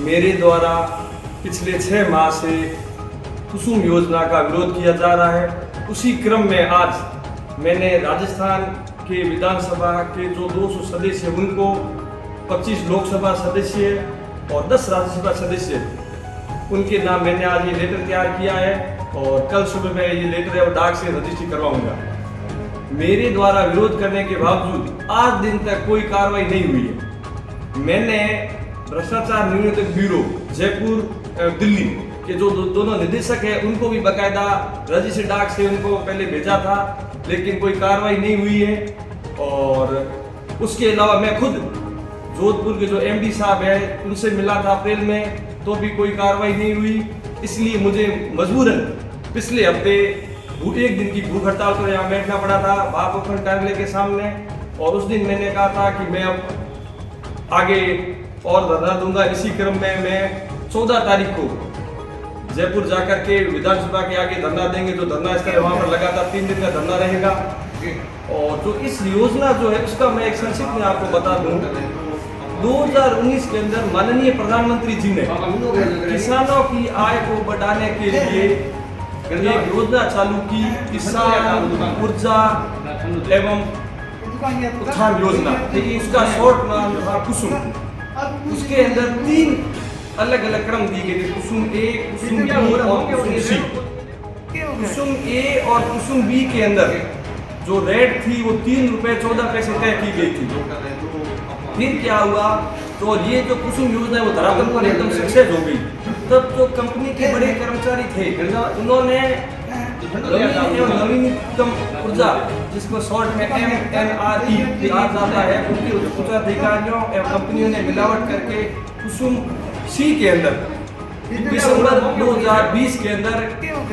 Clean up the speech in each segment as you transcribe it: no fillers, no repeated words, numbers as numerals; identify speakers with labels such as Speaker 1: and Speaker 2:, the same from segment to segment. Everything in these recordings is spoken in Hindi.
Speaker 1: मेरे द्वारा पिछले 6 माह से कुसुम योजना का विरोध किया जा रहा है। उसी क्रम में आज मैंने राजस्थान के विधानसभा के जो 200 सदस्य उनको 25 लोकसभा सदस्य और 10 राज्यसभा सदस्य उनके नाम मैंने आज ये लेटर तैयार किया है और कल सुबह मैं ये लेटर है वो डाक से रजिस्ट्री करवाऊंगा। मेरे द्वारा विरोध करने के बावजूद आज दिन तक कोई कार्रवाई नहीं हुई है। मैंने भ्रष्टाचार नियंत्रण ब्यूरो जयपुर दिल्ली के जो दोनों निदेशक हैं उनको भी बाकायदा रजिस्ट्री डाक से उनको पहले भेजा था, लेकिन कोई कार्रवाई नहीं हुई है। और उसके अलावा मैं खुद जोधपुर के जो एमडी साहब हैं उनसे मिला था अप्रैल में, तो भी कोई कार्रवाई नहीं हुई। इसलिए मुझे मजबूरन पिछले हफ्ते एक दिन की भूख हड़ताल पर यहाँ बैठना पड़ा था भाप उपखंड कार्यालय के सामने। और उस दिन मैंने कहा था कि मैं अब आगे और धरना दूंगा। इसी क्रम में मैं 14 तारीख को जयपुर जाकर के विधानसभा के आगे धरना देंगे। जो धरना स्थल वहाँ पर लगातार 3 दिन का धरना रहेगा। और जो इस योजना जो है उसका मैं एक संक्षिप्त में आपको बता दूं, 2019 के अंदर माननीय प्रधानमंत्री जी ने किसानों की आय को बढ़ाने के लिए एक योजना चालू की, किसान ऊर्जा एवं उत्थान योजना। उसका शॉर्ट नाम था कुसुम। उसके अंदर 3 अलग अलग क्रम दिए गए थे, कुसुम ए, कुसुम बी और कुसुम सी। कुसुम ए और कुसुम बी के अंदर जो रेट थी वो 3 रुपए 14 पैसे तय की गई थी। फिर क्या हुआ, तो ये जो कुसुम योजना है वो धरातल पर एकदम सक्सेस हो गई। तब जो कंपनी के बड़े कर्मचारी थे उन्होंने नवीनतम ऊर्जा, जिसको शॉर्ट में MNRE कहा जाता है, उनके उच्च अधिकारियों एवं कंपनियों ने मिलावट करके कुसुम सी के अंदर दिसंबर 2020 के अंदर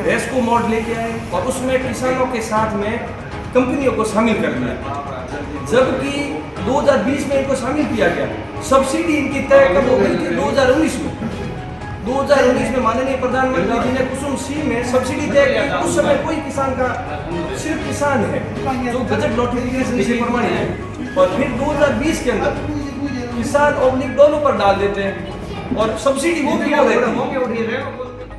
Speaker 1: रेस्को मोड लेके आए और उसमें किसानों के साथ में कंपनियों को शामिल कर लिया। जबकि 2020 में इनको शामिल किया गया, सब्सिडी इनकी तय कब हो गई थी 2019 में। 2019 में माननीय प्रधानमंत्री जी ने कुसुम सी में सब्सिडी तय की। उस समय कोई किसान का, सिर्फ किसान है जो गजट नोटिफिकेशन से प्रमाणित है। और फिर 2020 के अंदर किसान ऑब्लिक डेवलपर डाल देते हैं और सब्सिडी वो भी हो रही है।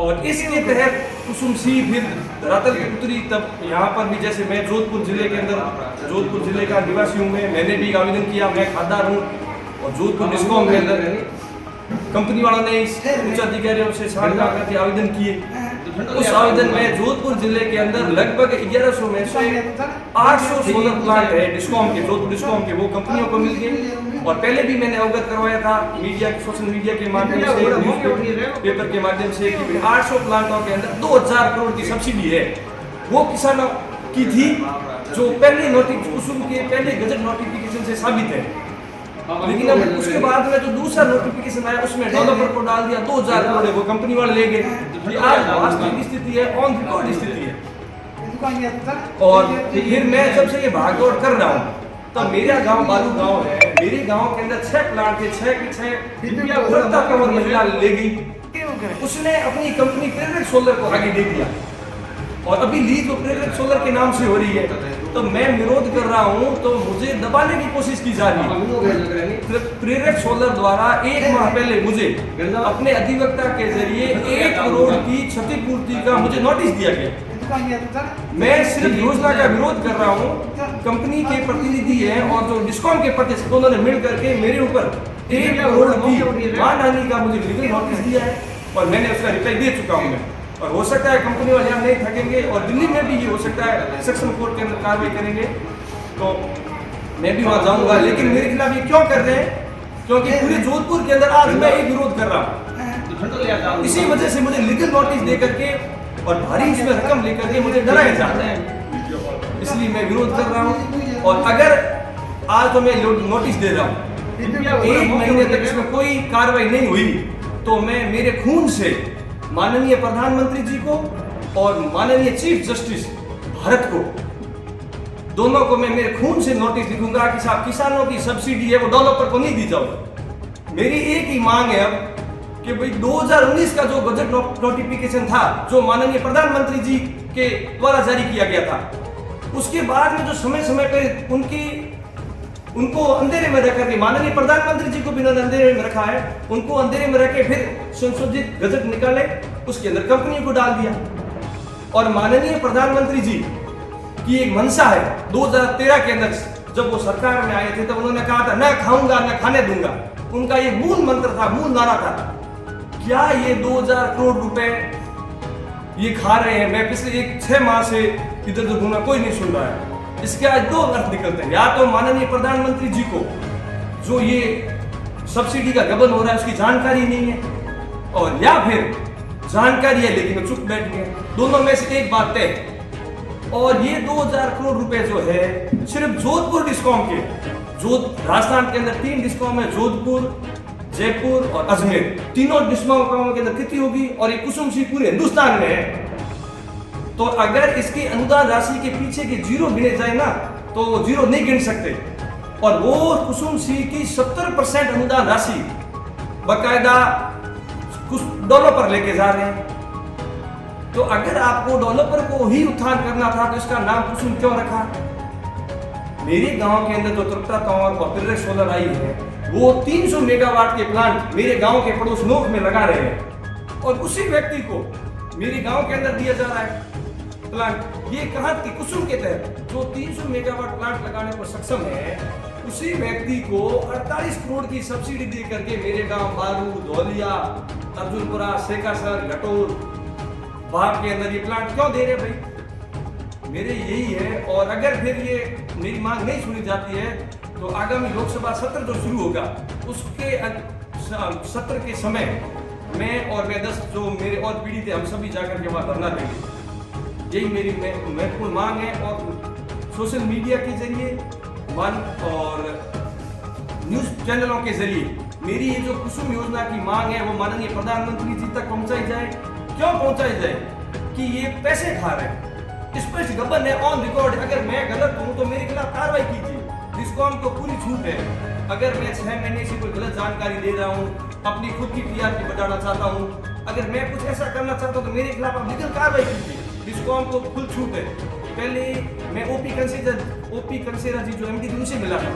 Speaker 1: और इसके तहत कुसुम सी फिर धरातल पे उतरी। तब यहाँ पर भी जैसे मैं जोधपुर जिले के अंदर, जोधपुर जिले का निवासी हूँ, मैंने भी आवेदन किया, मैं खासदार हूँ। और जोधपुर डिस्कॉम के अंदर कंपनी वालों ने इस उच्च अधिकारियों से साझा करके आवेदन किए। उस आवेदन में जोधपुर जिले के अंदर लगभग 1100 में से 800 सोलर प्लांट है डिस्कॉम के, जोधपुर डिस्कॉम के, वो कंपनियों को मिल गए। और पहले भी मैंने अवगत करवाया था मीडिया, सोशल मीडिया के माध्यम से, न्यूज़पेपर के माध्यम से कि 800 प्लांटों के अंदर 2000 करोड़ की सब्सिडी है, वो किसानों की थी, जो पहले कुसुम के पहले गजट नोटिफिकेशन से साबित है। लेकिन अब उसके बाद में जो दूसरा नोटिफिकेशन आया उसमें डेवलपर को डाल दिया 2000 करोड़ है, वो कंपनी वाले ले गए। आज वास्तविक स्थिति है, ऑन रिकॉर्ड स्थिति है। और फिर मैं जब से ये भागदौड़ कर रहा हूँ, तो मेरा गांव बालू गांव है, मेरे गांव के अंदर 6 प्लांट थे, 6 की 6 महिला ले गई। उसने अपनी कंपनी प्रेरक सोलर को आगे दे दिया और अभी लीज प्रेरक सोलर के नाम से हो रही है। तो मैं विरोध कर रहा हूं, तो मुझे दबाने की कोशिश की जा रही है। प्रेरक सोलर द्वारा 1 माह पहले मुझे अपने अधिवक्ता के जरिए 1 करोड़ की क्षतिपूर्ति का मुझे नोटिस दिया गया। मैं सिर्फ योजना का विरोध कर रहा हूं, कंपनी के प्रतिनिधि हैं और जो डिस्कॉम के प्रतिनिधि उन्होंने मिल करके मेरे ऊपर 1 करोड़ की मानहानि का मुझे लीगल नोटिस दिया है और मैंने उसका रिप्लाई दे चुका हूं। मैं और हो सकता है कंपनी वाले यहाँ नहीं थकेंगे और दिल्ली में भी ये हो सकता है सेक्शन 4 के अंदर कार्रवाई करेंगे, तो मैं भी वहाँ जाऊँगा। लेकिन मेरे खिलाफ ये क्यों कर रहे हैं? क्योंकि पूरे जोधपुर के अंदर आज मैं ये विरोध कर रहा हूँ। इसी वजह से मुझे लीगल नोटिस दे करके और भारी इसमें रकम लेकर के मुझे डराया जाता है, इसलिए मैं विरोध कर रहा हूँ। और अगर आज तो मैं नोटिस दे रहा हूँ, 1 महीने तक इसमें कोई कार्रवाई नहीं हुई, तो मैं मेरे खून से माननीय प्रधानमंत्री जी को और माननीय चीफ जस्टिस भारत को, दोनों को मैं मेरे खून से नोटिस लिखूंगा कि साहब किसानों की सब्सिडी है वो डेवलपर को नहीं दी जाओ। मेरी एक ही मांग है अब कि भाई 2019 का जो बजट नोटिफिकेशन था, जो माननीय प्रधानमंत्री जी के द्वारा जारी किया गया था, उसके बाद में जो समय समय पे उनकी उनको अंधेरे में रख करके, माननीय प्रधानमंत्री जी को भी उन्होंने अंधेरे में रखा है, उनको अंधेरे में रख के फिर संशोधित गजट निकाले, उसके अंदर कंपनियों को डाल दिया। और माननीय प्रधानमंत्री जी की एक मंशा है, 2013 के अंदर जब वो सरकार में आए थे तब उन्होंने कहा था न खाऊंगा न खाने दूंगा। उनका ये मूल मंत्र था, मूल नारा था। क्या ये 2000 करोड़ रुपए ये खा रहे हैं? मैं पिछले 6 माह से इधर उधर घूमना, कोई नहीं सुन रहा है। इसके आज 2 अर्थ निकलते हैं, या तो माननीय प्रधानमंत्री जी को जो ये सब्सिडी का गबन हो रहा है उसकी जानकारी नहीं है, और या फिर जानकारी है लेकिन वो चुप बैठ गए। दोनों में से एक बात तय है। और ये 2000 करोड़ रुपए जो है सिर्फ जोधपुर डिस्कॉम के, जो राजस्थान के अंदर 3 डिस्कॉम है, जोधपुर, जयपुर और अजमेर, तीनों डिस्कॉम के अंदर कितनी होगी? और ये कुसुम सिंह पूरे हिंदुस्तान में है। तो अगर इसकी अनुदान राशि के पीछे के जीरो गिने जाए ना तो वो जीरो नहीं गिन सकते। और वो कुसुम सिंह की 70% अनुदान राशि बकायदा कुछ डेवलपर लेके जा रहे हैं। तो अगर आपको डेवलपर को ही उत्थान करना था तो इसका नाम कुसुम क्यों रखा? मेरे गांव के अंदर जो तृप्ता तंवर और पिलर सोलर आई है, वो 300 मेगावाट के प्लांट मेरे गांव के पड़ोस नोक में लगा रहे हैं, और उसी व्यक्ति को मेरे गांव के अंदर दिया जा रहा है प्लांट। ये कहा कि कुसुम के तहत जो 300 मेगावाट प्लांट लगाने को सक्षम है, उसी व्यक्ति को 48 करोड़ की सब्सिडी दे करके मेरे गांव बारू, धौलिया, अर्जुनपुरा, शेखासर, घटोर, बाग के अंदर ये प्लांट क्यों दे रहे भाई? मेरे यही है। और अगर फिर ये मेरी मांग नहीं सुनी जाती है तो आगामी लोकसभा सत्र जो शुरू होगा उसके सत्र के समय मैं और मैं 10 जो मेरे और पीड़ित है, हम सभी जाकर के वहां धरना देंगे। यही मेरी महत्वपूर्ण मांग है। और सोशल मीडिया के जरिए और न्यूज चैनलों के जरिए मेरी ये जो कुसुम योजना की मांग है वो माननीय प्रधानमंत्री जी तक पहुंचाई जाए। क्यों पहुंचाई जाए? कि ये पैसे खा रहे हैं, स्पष्ट गबन है, ऑन रिकॉर्ड। अगर मैं गलत हूं तो मेरे खिलाफ कार्रवाई कीजिए। डिस्कॉम को पूरी छूट है। अगर मैं 6 महीने से कोई गलत जानकारी दे रहा हूं, अपनी खुद की टीआरपी बढ़ाना चाहता हूं, अगर मैं कुछ ऐसा करना चाहता हूं तो मेरे खिलाफ आप लीगल कार्रवाई कीजिए। डिस्कॉम को फुल छूट है। पहले मैं ओपी कंसेरा जी जो एमडी उनसे मिला था,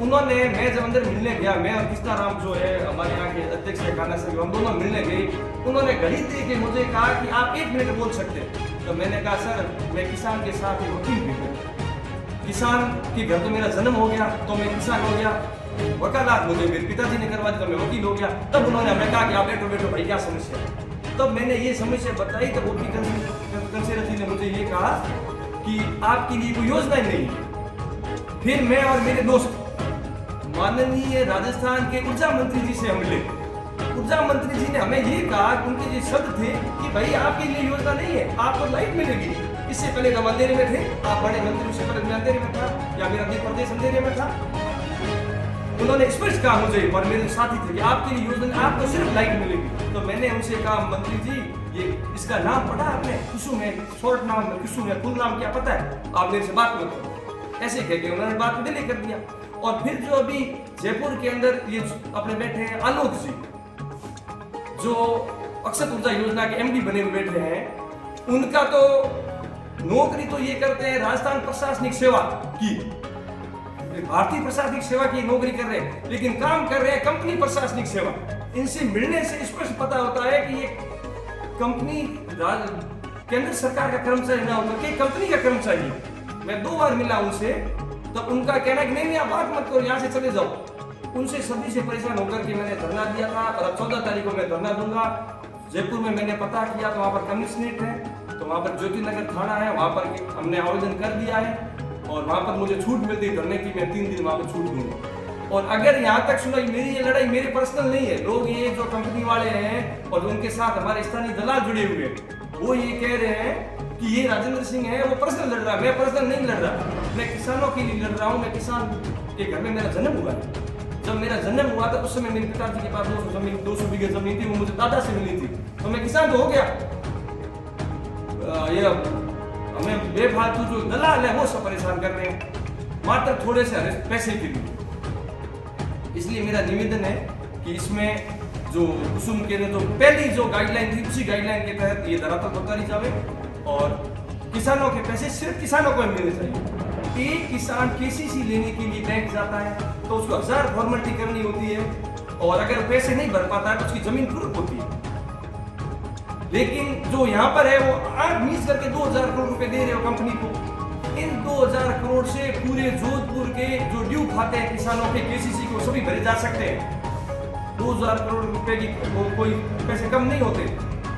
Speaker 1: उन्होंने, मैं जब अंदर मिलने गया, मैं और कृष्णा राम जो है हमारे यहाँ के अध्यक्ष है खाना से, हम दोनों मिलने गए। उन्होंने घड़ी दे के मुझे कहा कि आप 1 मिनट बोल सकते हैं। तो मैंने कहा सर मैं किसान के साथ एक वकील भी हूँ, किसान के घर तो मेरा जन्म हो गया तो मैं किसान हो गया, वकालत मुझे मेरे पिताजी ने करवा दी तो मैं वकील हो गया। तब उन्होंने हमें कहा कि आप बैठो बैठो भाई क्या समस्या है। तब मैंने ये समस्या बताई तो ओपी कंसेरा जी ने मुझे ये कहा कि आपके लिए कोई योजना ही नहीं। फिर मैं और मेरे दोस्त माननीय राजस्थान के ऊर्जा मंत्री जी से हम मिले। ऊर्जा मंत्री जी ने हमें ये कहा, उनके ये शब्द थे कि भाई आपके लिए योजना नहीं है, आपको लाइट मिलेगी। इससे पहले हम अंधेरे में थे, आप बड़े मंत्री से पहले मैं अंधेरे में था, या मेरा प्रदेश अंधेरे में था। उन्होंने स्पष्ट कहा मुझे और मेरे साथी थे कि आपके लिए योजना, आपको सिर्फ लाइट मिलेगी। तो मैंने उनसे कहा मंत्री जी ये इसका नाम पढ़ा आपने? कुसुम है, शॉर्ट नाम है कुसुम है, फुल नाम क्या पता है? आप मेरे से बात मत करो। ऐसे कह के उन्होंने बात को डिले कर दिया। और फिर जो अभी जयपुर के अंदर ये अपने बैठे हैं आलोक जी, जो अक्षत ऊर्जा योजना के एमडी बने हुए बैठे हैं, उनका तो नौकरी तो ये करते हैं राजस्थान प्रशासनिक सेवा की, भारतीय प्रशासनिक सेवा की नौकरी कर रहे हैं, लेकिन काम कर रहे हैं कंपनी प्रशासनिक सेवा। इनसे मिलने से स्पष्ट पता होता है कि ये कंपनी केंद्र सरकार का कर्मचारी ना होकर के कंपनी का कर्मचारी है। मैं 2 बार मिला उनसे, तो उनका कहना कि नहीं आप बात मत करो, यहाँ से चले जाओ। उनसे सभी से परेशान होकर के मैंने धरना दिया था, और अब 14 तारीख को मैं धरना दूंगा। जयपुर में मैंने पता किया तो वहाँ पर कमिश्नरेट है, तो वहाँ पर ज्योति नगर थाना है, वहाँ पर हमने आवेदन कर दिया है, और वहाँ पर मुझे छूट मिलती है धरने की, मैं 3 दिन वहाँ पर छूट दूंगा। और अगर यहाँ तक सुना, मेरी ये लड़ाई मेरे पर्सनल नहीं है, लोग ये जो कंपनी वाले हैं और उनके साथ हमारे स्थानीय दलाल जुड़े हुए हैं, वो ये कह रहे हैं कि ये राजेंद्र सिंह है वो पर्सनल लड़ रहा है। मैं पर्सनल नहीं लड़ रहा, मैं किसानों के लिए लड़ रहा हूँ। मैं किसान के घर में मेरा जन्म हुआ है। जब मेरा जन्म हुआ था उस समय मेरे पिताजी के पास 200 बीघे जमीन थी, वो मुझे दादा से मिली थी, तो मैं किसान तो हो गया। ये हमें बेफालतू जो दलाल है वो सब परेशान कर रहे हैं मात्र थोड़े से पैसे के लिए। इसलिए मेरा निवेदन है कि इसमें जो कुसुम के ने जो पहली जो गाइडलाइन थी उसी गाइडलाइन के तहत ये धरातल उतारी जाए, और किसानों के पैसे सिर्फ किसानों को मिलने चाहिए। एक किसान केसीसी लेने के लिए बैंक जाता है तो उसको 1000 फॉर्मेलिटी करनी होती है, और अगर पैसे नहीं भर पाता है तो उसकी जमीन कुर्क होती है। लेकिन जो यहाँ पर है वो 8 मीस करके 2000 करोड़ रुपए दे रहे हो कंपनी को। इन 2000 करोड़ से पूरे जोधपुर के जो ड्यू खाते हैं किसानों के केसीसी को सभी भरे जा सकते हैं। 2000 करोड़ रुपए की कोई पैसे कम नहीं होते।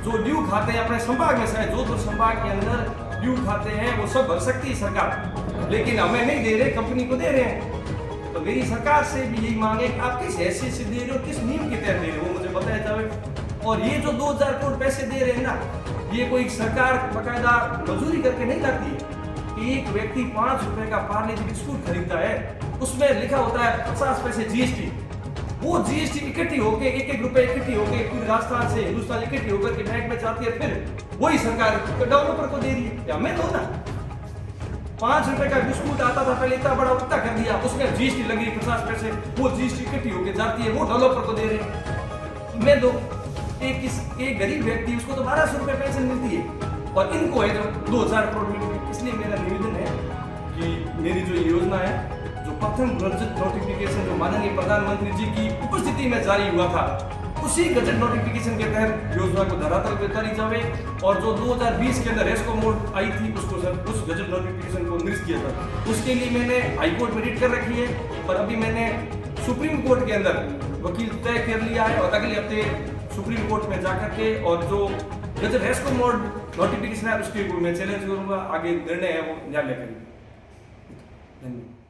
Speaker 1: जो ड्यू खाते हैं अपने संभाग में, शायद जोधपुर संभाग के अंदर ड्यू खाते हैं, वो सब भर सकती है सरकार, लेकिन हमें नहीं दे रहे, कंपनी को दे रहे हैं। तो मेरी सरकार से भी यही मांग है कि आप किस हैसियत से दे रहे हो, किस नियम के तहत दे रहे हो, वो मुझे बताया जाए। और ये जो 2000 करोड़ पैसे दे रहे हैं ना, ये कोई सरकार बकायदा मजदूरी करके नहीं लाती है। एक व्यक्ति 5 रुपए का पार्ले जी बिस्कुट खरीदता है, उसमें लिखा होता है 50 पैसे जीएसटी। वो जीएसटी इकट्ठी होके 1-1 रुपए इकट्ठी होके पूरी राजस्थान से हिंदुस्तान इकट्ठी होकर के बैंक में जाती है, फिर वही सरकार डेवलपर को दे रही है। या मैं दो ना, 5 रुपए का बिस्कुट आता था पहले, इतना बड़ा उतना कर दिया, उसमें जीएसटी लगी 50 पैसे, वो जीएसटी इकट्ठी होके जाती है, वो डेवलपर को दे रहे हैं। मैं दो, एक गरीब व्यक्ति उसको तो 1200 रुपए पेंशन मिलती है, और इनको है जो 2000 करोड़ मिलती है। इसलिए मेरा निवेदन है कि मेरी जो योजना है, जो प्रथम गजट नोटिफिकेशन जो माननीय प्रधानमंत्री जी की उपस्थिति में जारी हुआ था, उसी गजट नोटिफिकेशन के तहत योजना को धरातल पे उतारी जाए, और जो 2020 के अंदर रेस्को मोड आई थी उसको उस गजट नोटिफिकेशन को निरस्त किया जाए। उसके लिए मैंने हाई कोर्ट में रिट कर रखी है, और अभी मैंने सुप्रीम कोर्ट के अंदर वकील तय कर लिया है, और अगले हफ्ते सुप्रीम कोर्ट में जाकर के और जो गजट रेस्को मोड नोटिफिकेशन है उसके मैं चैलेंज करूंगा, आगे निर्णय है वो न्यायालय करेंगे। धन्यवाद।